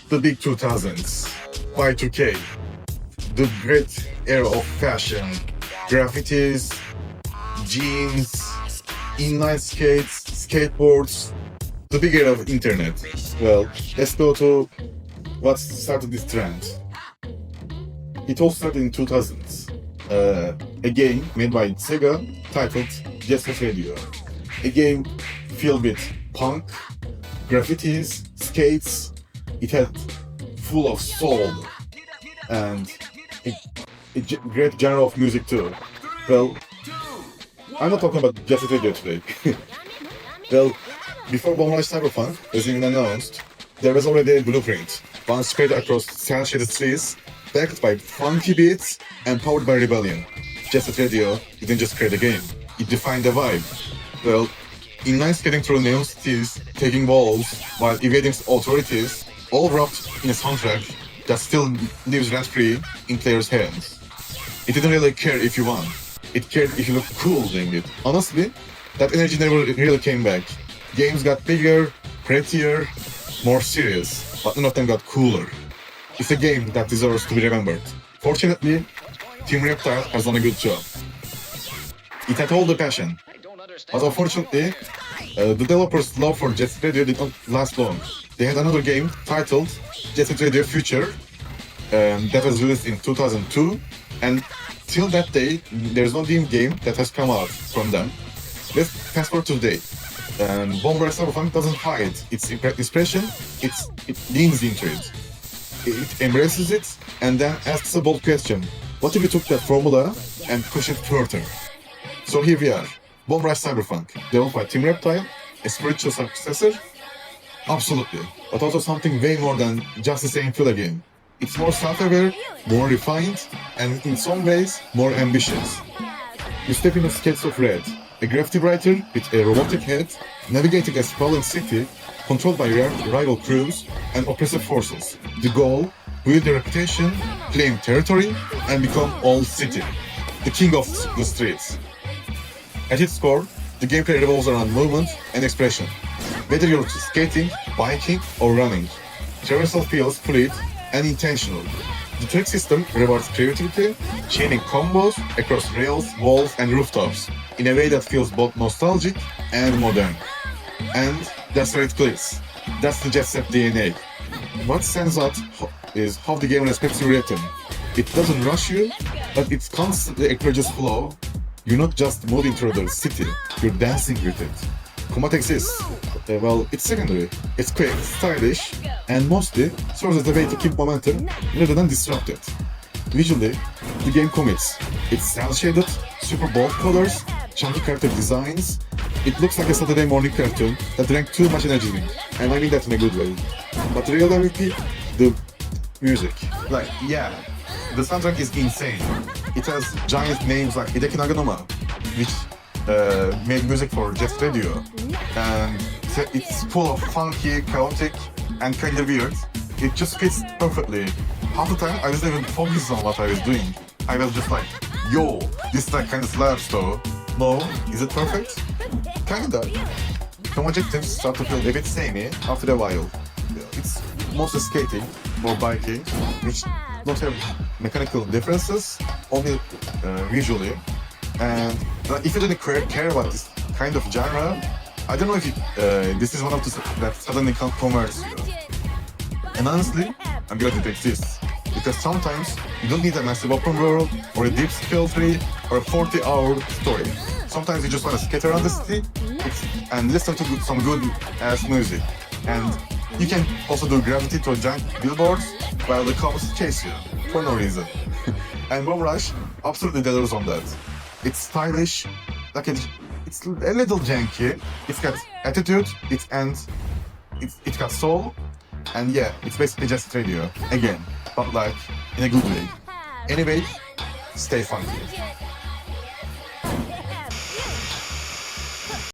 The big 2000s, Y2K, the great era of fashion, graffitis, jeans, inline skates, skateboards, the big era of internet. Well, let's go to what started this trend. It all started in 2000s. A game made by Sega titled Jet Set Radio. A game filled with punk, graffitis, skates. It had full of soul and a great genre of music too. Well, I'm not talking about Jet Set Radio today. Well, before Rush Cyberfunk was even announced, there was already a blueprint, one spread across cel-shaded trees, backed by funky beats and powered by rebellion. Jet Set Radio didn't just create a game, it defined a vibe. Well, inline skating through neon cities, taking balls while evading authorities, all wrapped in a soundtrack that still lives rent-free in players' heads. It didn't really care if you won. It cared if you looked cool doing it. Honestly, that energy never really came back. Games got bigger, prettier, more serious, but none of them got cooler. It's a game that deserves to be remembered. Fortunately, Team Reptile has done a good job. It had all the passion, but unfortunately, the developers' love for Jet Set Radio did not last long. They had another game titled Jet Set Radio Future that was released in 2002, and till that day, there's no game that has come out from them. Let's fast forward to today. Rush Cyberfunk doesn't hide its expression, it leans into it. It embraces it, and then asks a bold question. What if we took that formula and push it further? So here we are, Rush Cyberfunk, developed by Team Reptile, a spiritual successor. Absolutely, but also something way more than just the same filler game. It's more self-aware, more refined, and in some ways, more ambitious. You step into Skates of Red, a graffiti writer with a robotic head, navigating a sprawling city, controlled by rival crews and oppressive forces. The goal, build a reputation, claim territory, and become all city, the king of the streets. At its core, the gameplay revolves around movement and expression. Whether you're skating, biking, or running, traversal feels fluid and intentional. The track system rewards creativity, chaining combos across rails, walls, and rooftops in a way that feels both nostalgic and modern. And that's where it clicks. That's the Jet Set DNA. What stands out is how the game respects your rhythm. It doesn't rush you, but it constantly encourages flow. You're not just moving through the city, you're dancing with it. Combat exists. Well, it's secondary. It's quick, stylish, and mostly serves as a way to keep momentum rather than disrupt it. Visually, the game commits. It's cel-shaded, super bold colors, chunky character designs. It looks like a Saturday morning cartoon that drank too much energy in, and I mean that in a good way. But the real MVP, the music. Like, yeah, the soundtrack is insane. It has giant names like Hideki Naganuma, which made music for Jet Set Radio, and it's full of funky, chaotic, and kind of weird. It just fits perfectly. Half the time, I wasn't even focused on what I was doing. I was just like, yo, this like kind of slaps though. No, is it perfect? Kinda. Some adjectives start to feel a bit samey after a while. It's mostly skating or biking, which don't have mechanical differences, only visually. And if you didn't care about this kind of genre, I don't know if this is one of the that suddenly converts you. And honestly, I'm glad it exists. Because sometimes you don't need a massive open world, or a deep skill tree, or a 40-hour story. Sometimes you just want to skate around the city and listen to some good ass music. And you can also do gravity to giant billboards while the cops chase you for no reason. And Rush absolutely delivers on that. It's stylish, like it's a little janky. It's got attitude, it got soul, and yeah, it's basically just radio again, but like in a good way. Anyway, stay funky.